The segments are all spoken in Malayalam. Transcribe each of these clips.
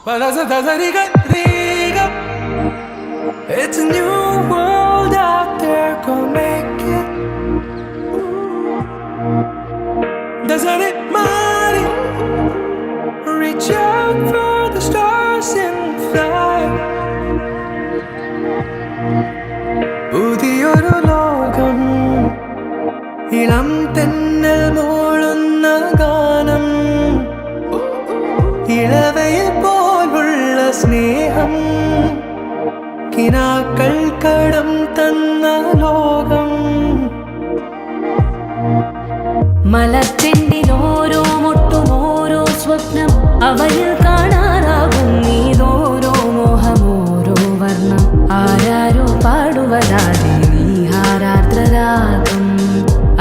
It's a new world out there, go make it. Doesn't it matter? Reach out for the stars and fly. പുതിയൊരു ലോകം, ഇളം തെന്നൽ മൂളുന്ന ഗാനം, ഇളവയിൽ പോലുള്ള സ്നേഹം, കിനാക്കൾ കടം തന്ന ലോകം. മലച്ചെണ്ടിലോരോ മുട്ടും ഓരോ സ്വപ്നം, അവയിൽ കാണാറാകും നീതോരോ മോഹമോരോ വർണ്ണം. ആരാരോ പാടുവതാതെ നീഹാരാർദ്രരാഗം.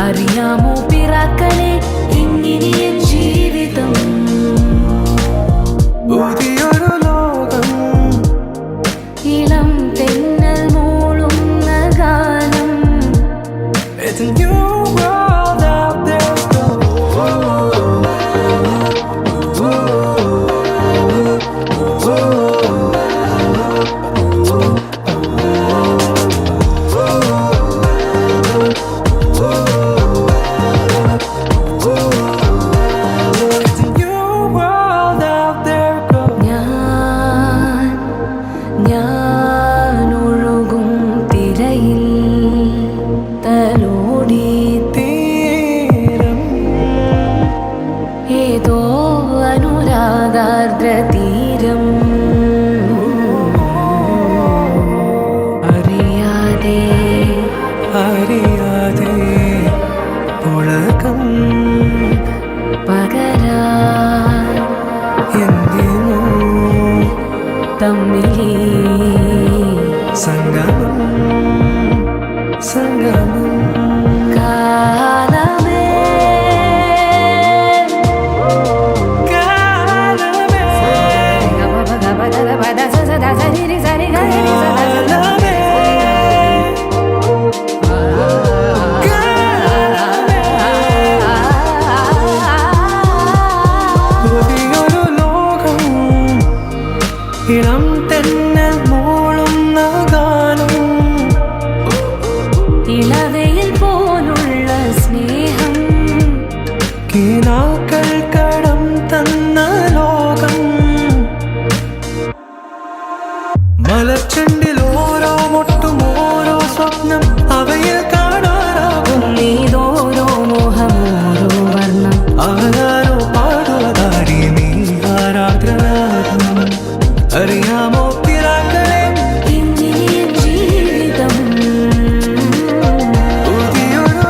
അറിയാമോ പിറാക്കളെ ഇങ്ങിനിയൻ ജീവിതം. പുതിയൊരു ലോകം, ഇളം തെന്നൽ മൂളുന്ന ഗാനം. It's a new world out there, go. It's a new world out there, go. ഞാൻ ഒഴുകും തിരയിൽ തലോടി തീരം, ഏതോ അനുരാഗാർദ്ര തീരം. അറിയാതെ അറിയാതെ പുളകം പകരാൻ എന്തിനോ തമ്മിലേ സംഗമം, സംഗമം. കാലമേ കാലമേ, പുതിയൊരു ലോകം, ഇളം തെന്നൽ മൂളുന്ന ഗാനം, ഇളവയിൽ പോലുള്ള സ്നേഹം, കിനാക്കൾ കടം തന്ന ലോകം. മലച്ചെണ്ടിൽ ഓരോ മുട്ടും ഓരോ സ്വപ്നം, അവയിൽ കാണാറാകും നീതോരോ മോഹമോരോ വർണ്ണം. ആരാരോ പാടുവതാടി നീ ആരാഗ്രനാഥം. അറിയാമോ പിറാക്കളെ ഇന്നിയൻ ജീവിതം. പുതിയൊരു